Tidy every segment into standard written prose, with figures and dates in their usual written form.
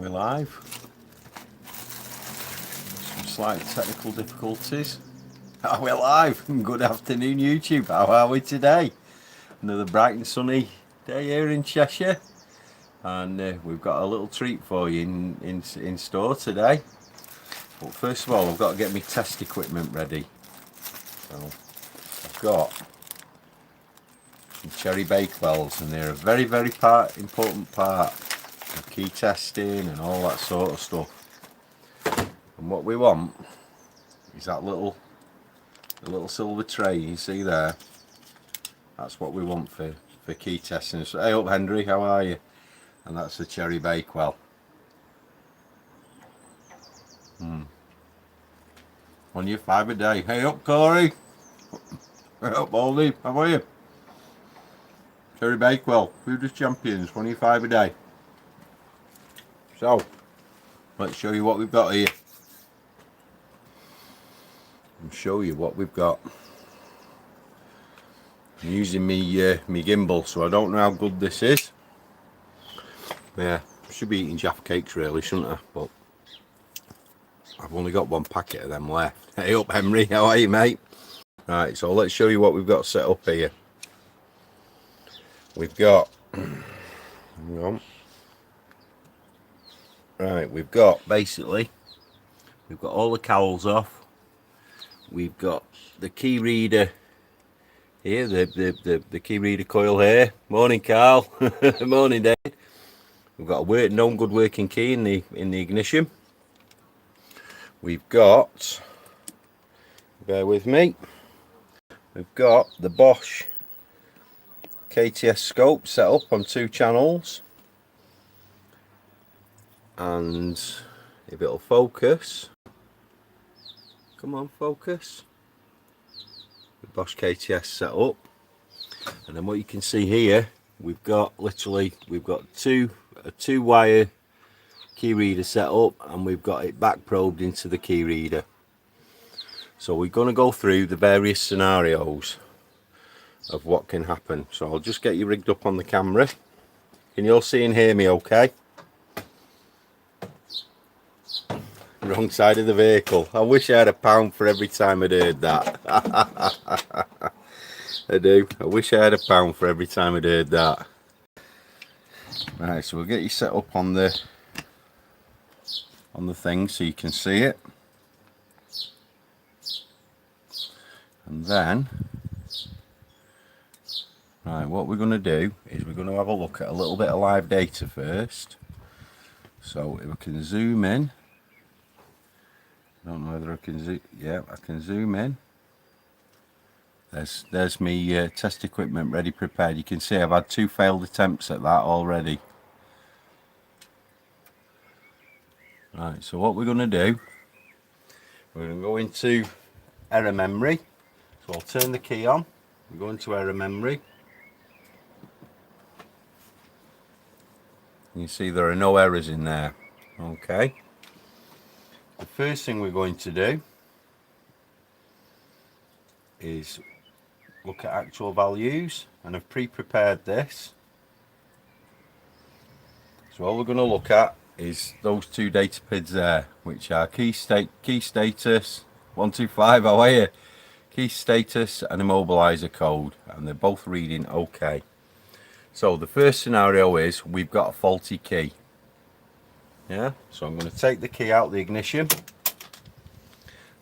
We're live. Some slight technical difficulties. We're live. Good afternoon, YouTube. How are we today? Another bright and sunny day here in Cheshire, and we've got a little treat for you in store today. But first of all, I've got to get my test equipment ready. So I've got some cherry bakewells, and they're a very important part of key testing and all that sort of stuff. And what we want is that little silver tray you see there. That's what we want for key testing. So, hey up Henry, how are you? And that's the cherry bakewell. On your 5 a day. Hey up Corey. Hey up Baldy, how are you? Cherry bakewell, food as champions, 25 a day. So, let's show you what we've got here. And show you what we've got. I'm using me gimbal, so I don't know how good this is. Yeah, I should be eating Jaffa cakes really, shouldn't I? But I've only got one packet of them left. Hey up Henry, how are you mate? Right, so let's show you what we've got set up here. We've got, hang on. Right, we've got basically, we've got all the cowls off. We've got the key reader here, the key reader coil here. Morning Carl. Morning David. We've got a known good working key in the ignition. We've got, bear with me, we've got the Bosch KTS scope set up on 2 channels, and if it'll focus, come on focus, the Bosch KTS set up. And then what you can see here, we've got a 2 wire key reader set up, and we've got it back probed into the key reader. So we're going to go through the various scenarios of what can happen. So I'll just get you rigged up on the camera. Can you all see and hear me okay? Wrong side of the vehicle. I wish I had £1 for every time I'd heard that. I do. I wish I had £1 for every time I'd heard that. Right, so we'll get you set up on the thing so you can see it. And then, right, what we're going to do is we're going to have a look at a little bit of live data first. So if we can zoom in. I don't know whether I can zoom. Yeah, I can zoom in. There's me test equipment ready prepared. You can see I've had 2 failed attempts at that already. Right, so what we're going to do, we're going to go into error memory. So I'll turn the key on. We go into error memory. You see there are no errors in there. Okay. The first thing we're going to do is look at actual values, and I've pre-prepared this. So all we're going to look at is those 2 data PIDs there, which are key status 125, how are you? Key status and immobilizer code, and they're both reading okay. So the first scenario is we've got a faulty key. Yeah, so I'm going to take the key out of the ignition.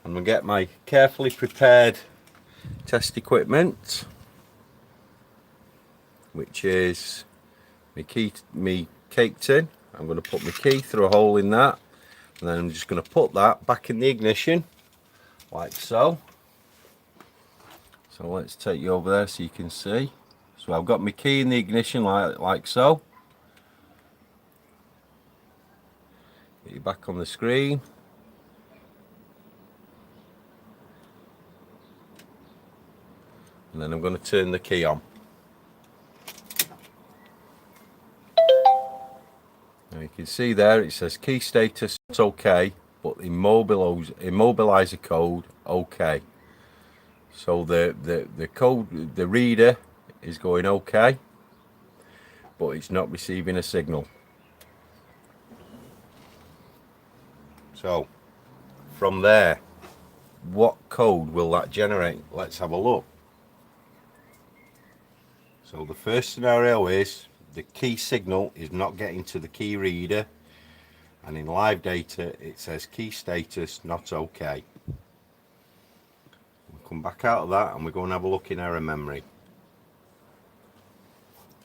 I'm going to get my carefully prepared test equipment, which is my cake tin. I'm going to put my key through a hole in that, and then I'm just going to put that back in the ignition like so. So let's take you over there so you can see. So I've got my key in the ignition like so. Get you back on the screen. And then I'm going to turn the key on. Now you can see there it says key status it's okay, but immobilizer code okay. So the code, the reader is going okay, but it's not receiving a signal. So from there, what code will that generate? Let's have a look. So the first scenario is the key signal is not getting to the key reader, and in live data it says key status not okay. We'll come back out of that and we're going to have a look in error memory,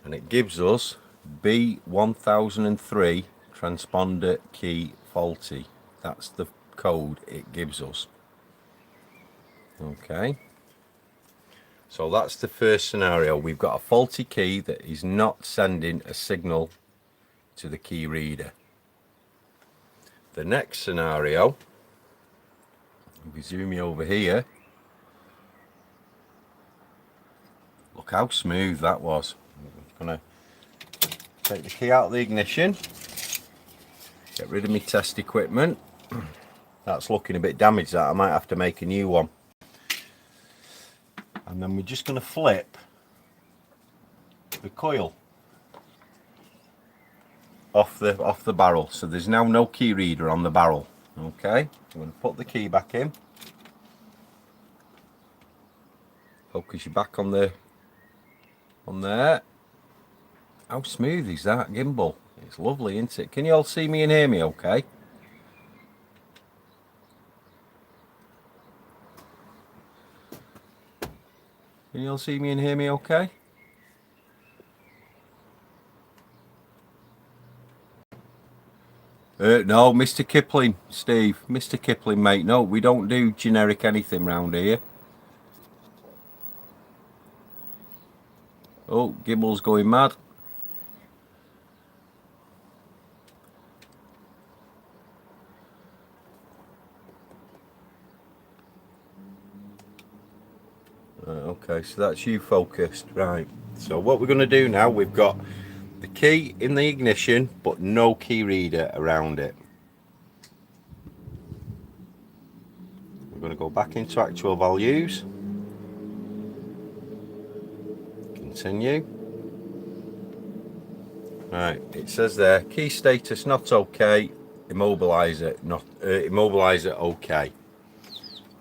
and it gives us B1003 transponder key faulty. That's the code it gives us. Okay, so that's the first scenario. We've got a faulty key that is not sending a signal to the key reader. The next scenario, if we zoom you over here, look how smooth that was. I'm going to take the key out of the ignition, get rid of my test equipment. That's looking a bit damaged, that I might have to make a new one. And then we're just going to flip the coil off the barrel, so there's now no key reader on the barrel. Okay, I'm going to put the key back in. Focus you back on there. How smooth is that gimbal? It's lovely, isn't it? Can you all see me and hear me okay? Can you all see me and hear me okay? No, Mr. Kipling, Steve. Mr. Kipling, mate. No, we don't do generic anything round here. Oh, gimbal's going mad. Okay, so that's you focused, right? So what we're going to do now, we've got the key in the ignition but no key reader around it. We're going to go back into actual values, continue. Right, it says there key status not okay, immobilizer not immobilizer okay.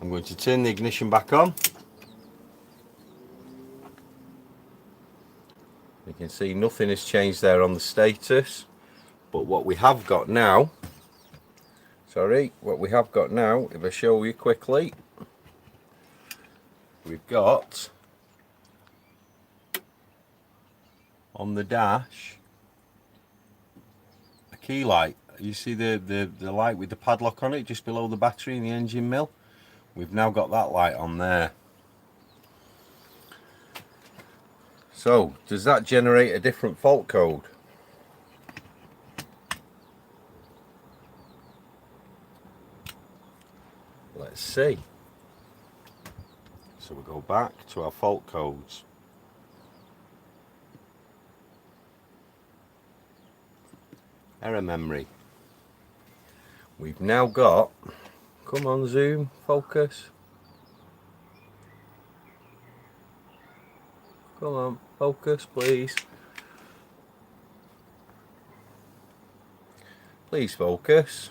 I'm going to turn the ignition back on. You can see nothing has changed there on the status, but what we have got now, if I show you quickly, we've got on the dash a key light. You see the light with the padlock on it just below the battery in the engine mill? We've now got that light on there. So, does that generate a different fault code? Let's see. So we go back to our fault codes. Error memory. We've now got, come on zoom, focus. Come on, focus please. Please focus.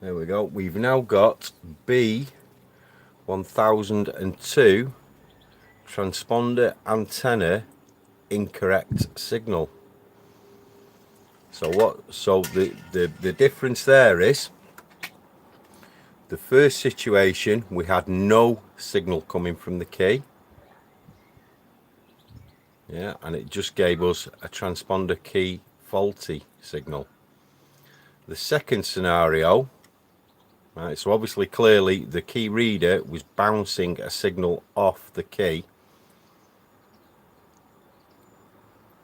There we go. We've now got B1002 transponder antenna incorrect signal. So the difference there is, the first situation we had no signal coming from the key, yeah, and it just gave us a transponder key faulty signal. The second scenario, right, so obviously clearly the key reader was bouncing a signal off the key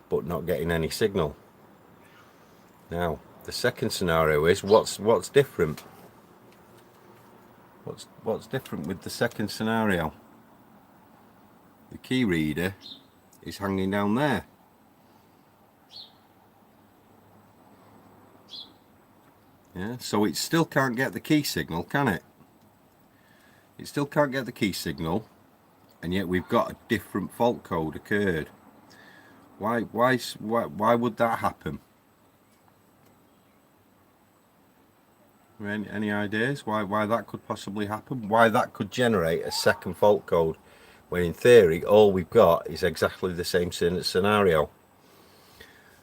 but not getting any signal. Now the second scenario is what's different. What's different with the second scenario? The key reader is hanging down there. Yeah, so it still can't get the key signal, can it? It still can't get the key signal, and yet we've got a different fault code occurred. Why would that happen? Any ideas why that could possibly happen? Why that could generate a second fault code when in theory all we've got is exactly the same scenario?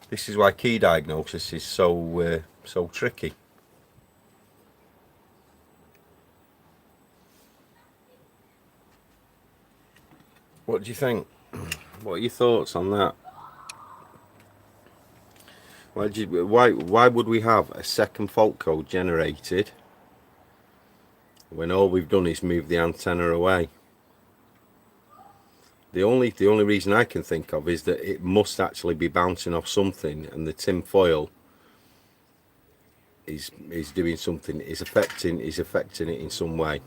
This is why key diagnosis is so tricky. What do you think? What are your thoughts on that? Why would we have a second fault code generated when all we've done is move the antenna away? The only reason I can think of is that it must actually be bouncing off something, and the tin foil is doing something, is affecting it in some way,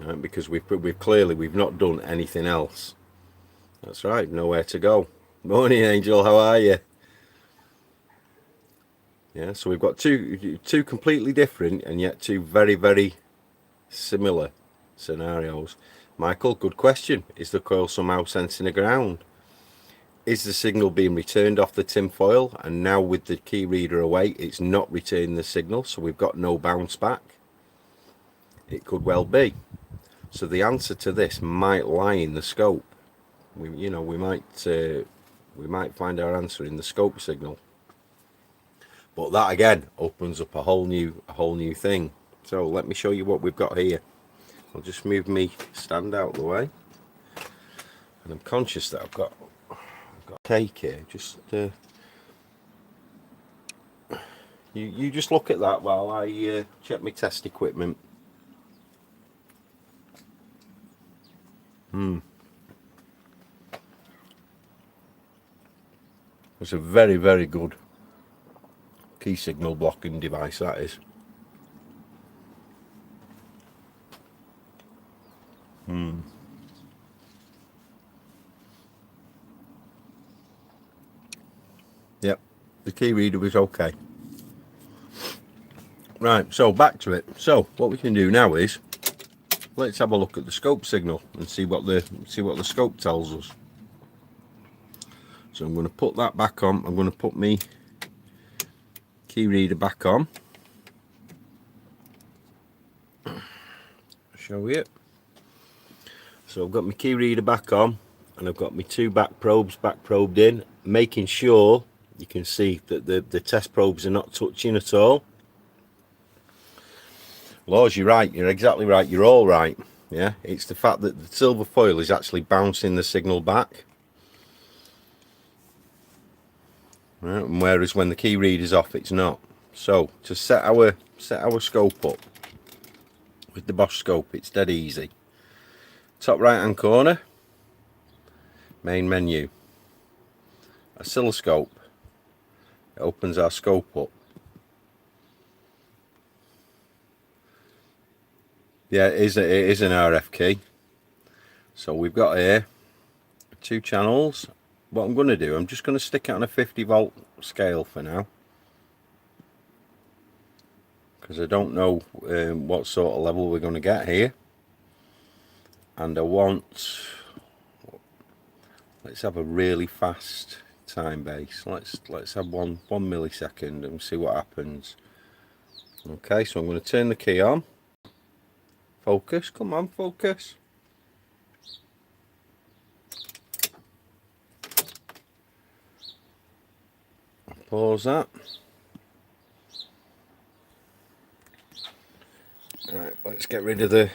right? Because we've clearly not done anything else. That's right, nowhere to go. Morning, Angel, how are you? Yeah, so we've got two completely different and yet two very, very similar scenarios. Michael, good question. Is the coil somehow sensing the ground? Is the signal being returned off the tin foil, and now with the key reader away it's not returning the signal, so we've got no bounce back? It could well be. So the answer to this might lie in the scope. We might find our answer in the scope signal. But that again opens up a whole new thing. So let me show you what we've got here. I'll just move me stand out of the way, and I'm conscious that I've got cake here. Just you just look at that while I check my test equipment. It's a very, very good key signal blocking device, that is. Yep, the key reader was okay. Right, so back to it. So what we can do now is let's have a look at the scope signal and see what the scope tells us. So I'm going to put that back on. I'm going to put my key reader back on. Show you. So I've got my key reader back on, and I've got my two back probed in, making sure you can see that the test probes are not touching at all. Laws, you're right. You're exactly right. You're all right. Yeah, it's the fact that the silver foil is actually bouncing the signal back. Right, and whereas when the key reader's off, it's not. So to set our scope up with the Bosch scope, it's dead easy. Top right hand corner, main menu, oscilloscope. It opens our scope up. Yeah, it is an RF key. So we've got here 2 channels. What I'm going to do, I'm just going to stick it on a 50 volt scale for now, because I don't know what sort of level we're going to get here, and I want, let's have a really fast time base. Let's have one millisecond and see what happens. Okay, so I'm going to turn the key on. Focus, come on, focus. Pause that. Right, let's get rid of the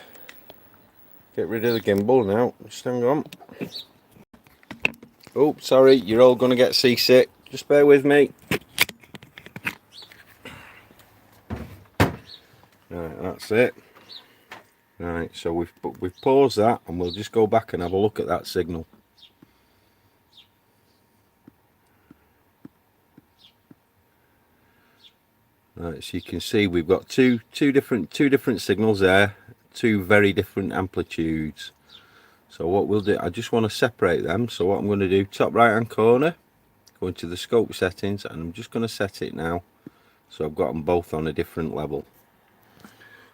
gimbal now. Just hang on. Oh, sorry, you're all going to get seasick. Just bear with me. Right, that's it. Right, so we've paused that, and we'll just go back and have a look at that signal. Right, so you can see we've got two different signals there, 2 very different amplitudes. So what we'll do, I just want to separate them. So what I'm going to do, top right hand corner, go into the scope settings, and I'm just going to set it now, so I've got them both on a different level.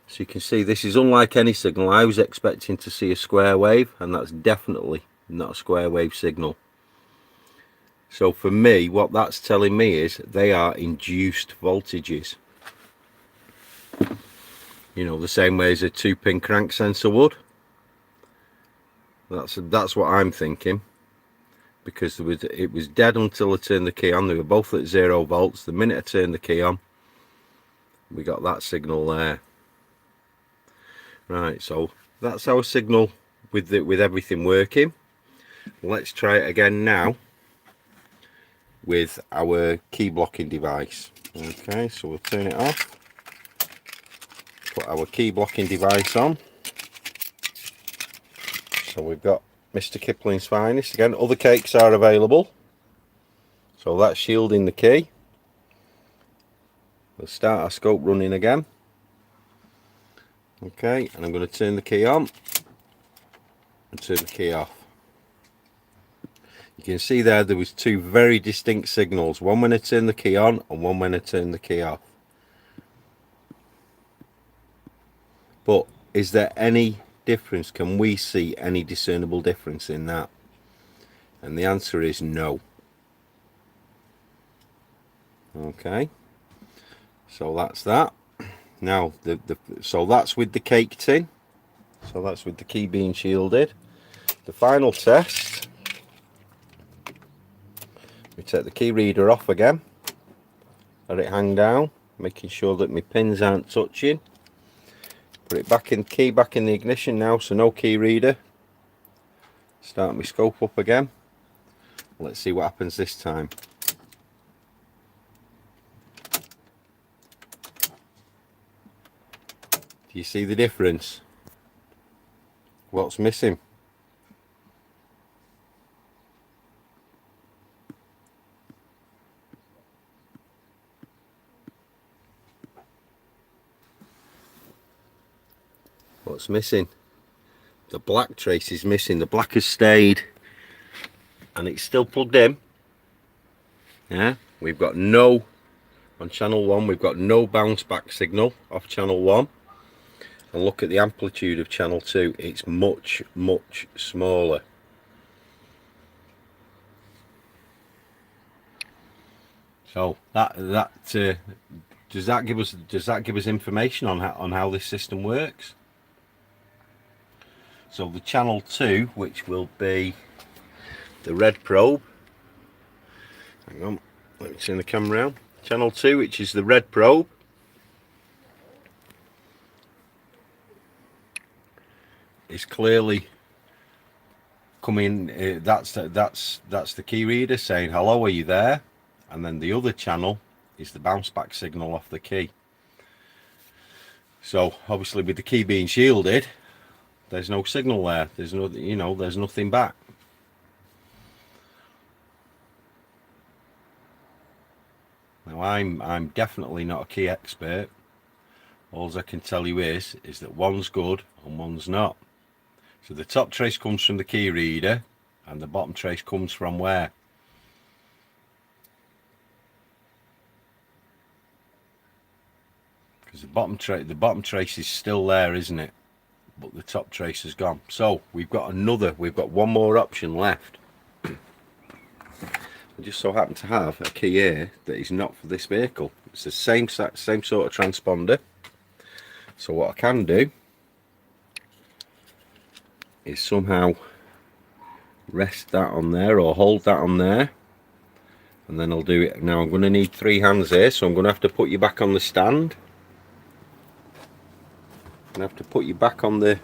So you can see this is unlike any signal. I was expecting to see a square wave, and that's definitely not a square wave signal. So for me, what that's telling me is they are induced voltages. You know, the same way as a 2-pin crank sensor would. That's what I'm thinking, because it was dead until I turned the key on. They were both at 0 volts. The minute I turned the key on, we got that signal there. Right, so that's our signal with everything working. Let's try it again now with our key blocking device. Okay, so we'll turn it off, put our key blocking device on. So we've got Mr. Kipling's Finest again. Other cakes are available, so that's shielding the key. We'll start our scope running again. Okay, and I'm going to turn the key on and turn the key off. You can see there was two very distinct signals, one when I turn the key on and one when I turn the key off. But is there any difference? Can we see any discernible difference in that? And the answer is no. Okay, so that's that. Now so that's with the cake tin, so that's with the key being shielded. The final test, we take the key reader off again, let it hang down, making sure that my pins aren't touching. Put it back in, key back in the ignition now, so no key reader. Start my scope up again. Let's see what happens this time. Do you see the difference? What's missing? What's missing? The black trace is missing. The black has stayed and it's still plugged in. Yeah, we've got no, on channel 1 we've got no bounce back signal off channel 1. And look at the amplitude of channel 2, it's much smaller. So does that give us information on how this system works? So the channel 2, which will be the red probe, hang on, let me turn the camera around. Channel 2, which is the red probe, is clearly coming. That's the key reader saying hello, are you there? And then the other channel is the bounce back signal off the key. So obviously with the key being shielded, there's no signal there. There's no, there's nothing back. Now I'm definitely not a key expert. All I can tell you is that one's good and one's not. So the top trace comes from the key reader and the bottom trace comes from where? Because the bottom trace is still there, isn't it? But the top trace is gone. So we've got one more option left. I just so happen to have a key here that is not for this vehicle. It's the same sort of transponder. So what I can do is somehow rest that on there or hold that on there, and then I'll do it. Now I'm going to need 3 hands here, so I'm going to have to put you back on the stand. I'm going to have to put you back on the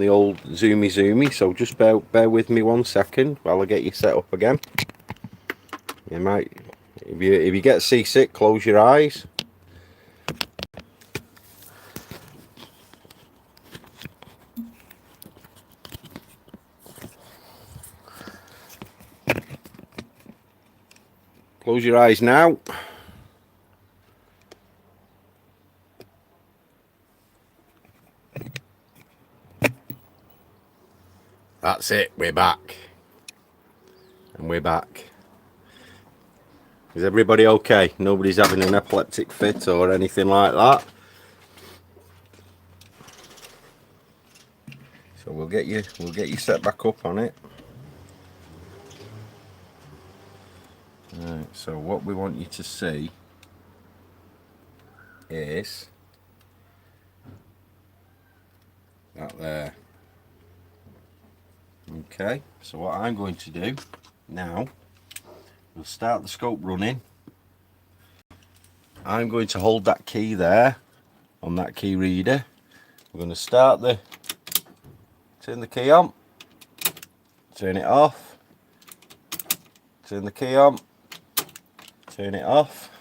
old zoomy. So just bear with me 1 second while I get you set up again. You might, if you get seasick, close your eyes. Close your eyes now. That's it, we're back. And we're back. Is everybody okay? Nobody's having an epileptic fit or anything like that? So we'll get you set back up on it. Right, so what we want you to see is that there. Okay, so what I'm going to do now, we'll start the scope running. I'm going to hold that key there on that key reader. We're going to turn the key on, turn it off, turn the key on, turn it off,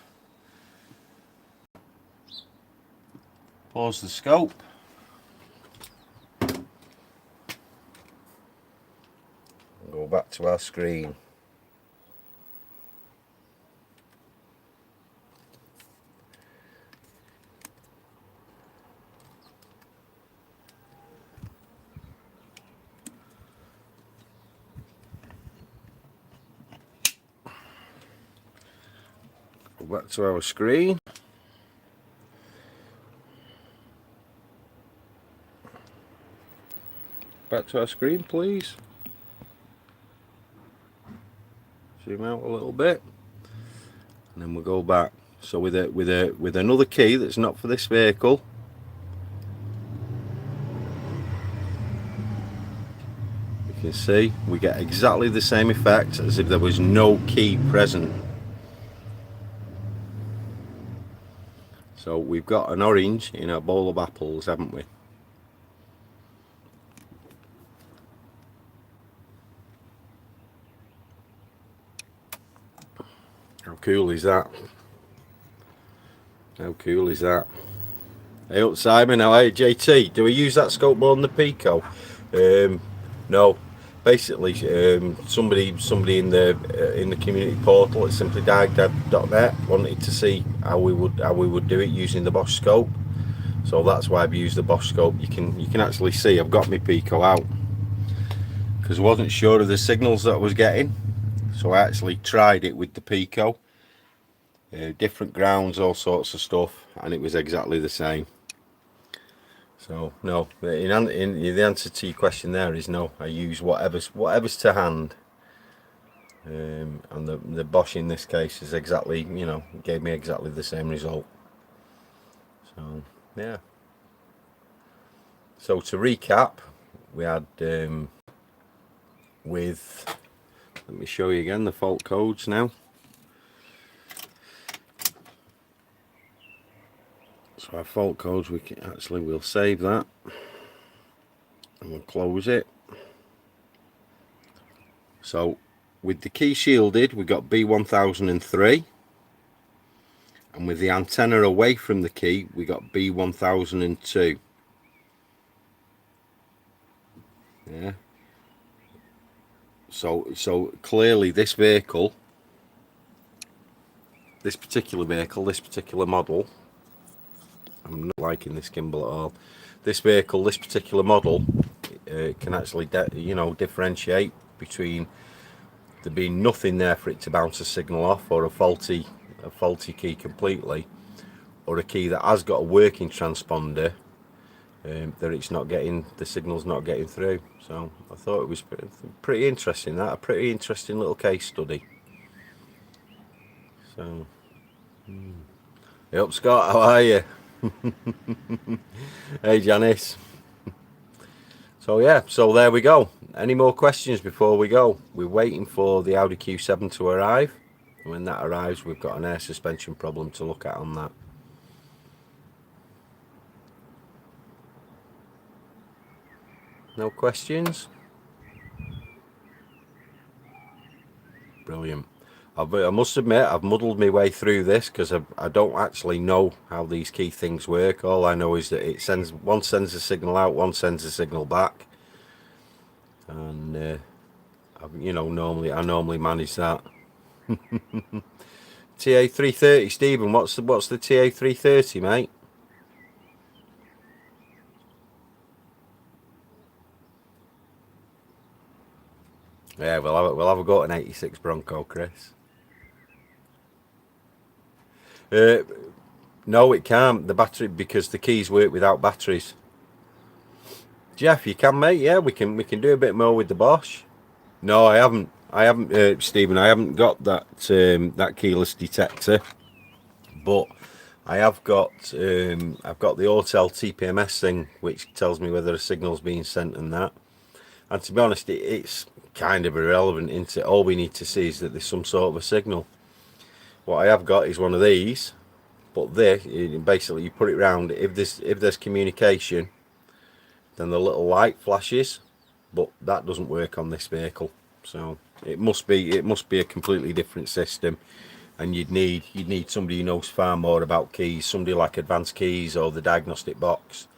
pause the scope, and go back to our screen. Go back to our screen. Back to our screen, please. Zoom out a little bit, and then we'll go back. So with another key that's not for this vehicle, you can see we get exactly the same effect as if there was no key present. So we've got an orange in our bowl of apples, haven't we? How cool is that? How cool is that? Hey up Simon, how are you? JT, do we use that scope more than the Pico? No. Basically, somebody in the community portal at simplydiag.net wanted to see how we would do it using the Bosch scope. So that's why I've used the Bosch scope. You can actually see I've got my Pico out because I wasn't sure of the signals that I was getting. So I actually tried it with the Pico, different grounds, all sorts of stuff, and it was exactly the same. So no, in the answer to your question there is no. I use whatever's to hand, and the Bosch in this case is exactly, you know, gave me exactly the same result. So yeah. So to recap, we had let me show you again the fault codes now. So our fault codes, we'll save that and we'll close it. So with the key shielded, we got B1003, and with the antenna away from the key, we got B1002. Yeah. So clearly this vehicle, this particular model, I'm not liking this gimbal at all. This vehicle, this particular model, can actually differentiate between there being nothing there for it to bounce a signal off, or a faulty key completely, or a key that has got a working transponder that it's not getting, the signal's not getting through. So I thought it was pretty interesting, that a pretty interesting little case study. So hey up Scott, how are you? Hey Janice. So yeah, so there we go. Any more questions before we go? We're waiting for the Audi Q7 to arrive, and when that arrives we've got an air suspension problem to look at on that. No questions? Brilliant. I must admit I've muddled my way through this because I don't actually know how these key things work. All I know is that it sends a signal out, one sends a signal back, and you know, I normally manage that. TA330, Stephen, what's the TA330, mate? Yeah, we'll have a go at an 86 Bronco, Chris. No, it can't. The battery, because the keys work without batteries. Jeff, you can, mate. Yeah, we can do a bit more with the Bosch. No, I haven't. I haven't, Stephen. I haven't got that that keyless detector, but I have got I've got the hotel TPMS thing, which tells me whether a signal's being sent and that. And to be honest, it's kind of irrelevant, isn't it? All we need to see is that there's some sort of a signal. What I have got is one of these, but there, basically, you put it round. If there's communication, then the little light flashes, but that doesn't work on this vehicle. So it must be a completely different system, and you'd need somebody who knows far more about keys, somebody like Advanced Keys or the Diagnostic Box,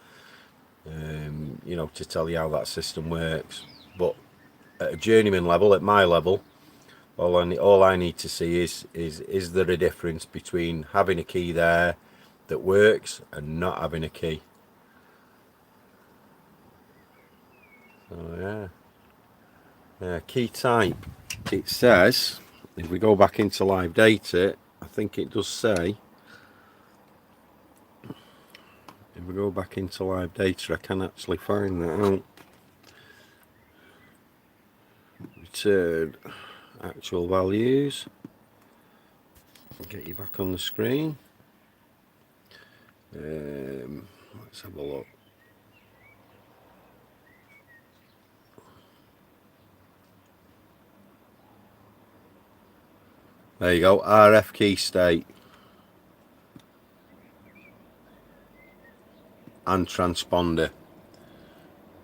you know, to tell you how that system works. But at a journeyman level, at my level, all I need to see is there a difference between having a key there that works and not having a key. So yeah, key type. It says, if we go back into live data, I think it does say. If we go back into live data, I can actually find that out. Return actual values. Get you back on the screen. Let's have a look. There you go, RF key state and transponder.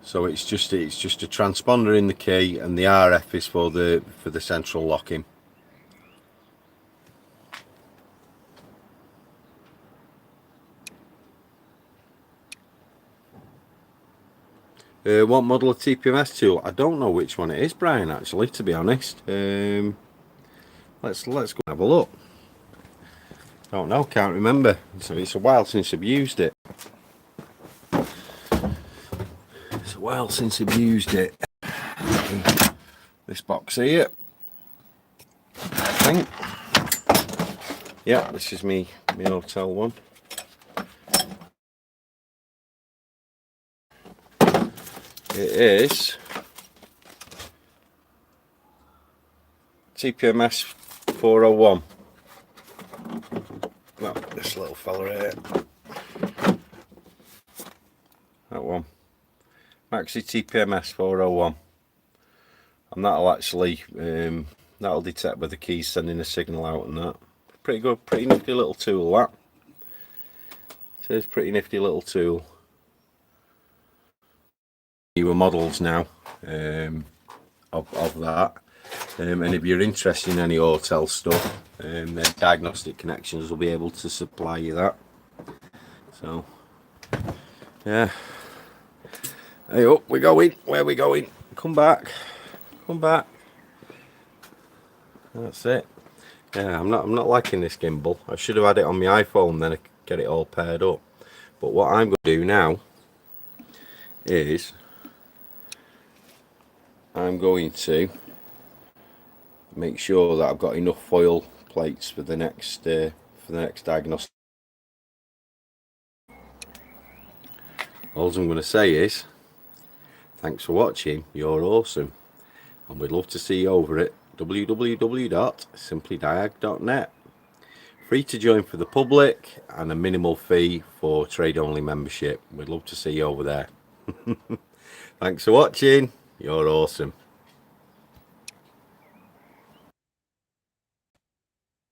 So it's just a transponder in the key, and the RF is for the central locking. What model of TPMS tool? I don't know which one it is, Brian, actually, to be honest. Let's go and have a look. Don't know, can't remember. So it's a while since I've used it. It's a while since I've used it. This box here, I think. Yeah, this is my hotel one. It is TPMS 401. Well, this little fella here. That one. Maxi TPMS 401. And that'll actually that'll detect whether the key's sending a signal out and that. Pretty good, pretty nifty little tool that. It is pretty nifty little tool. Newer models now of that. And if you're interested in any hotel stuff, then Diagnostic Connections will be able to supply you that. So yeah. Hey up, we're going. Where are we going? Come back. Come back. That's it. Yeah, I'm not liking this gimbal. I should have had it on my iPhone, then I could get it all paired up. But what I'm going to do now is I'm going to make sure that I've got enough foil plates for the next diagnostic. All I'm going to say is thanks for watching. You're awesome, and we'd love to see you over at www.simplydiag.net. Free to join for the public and a minimal fee for trade only membership. We'd love to see you over there. Thanks for watching. You're awesome.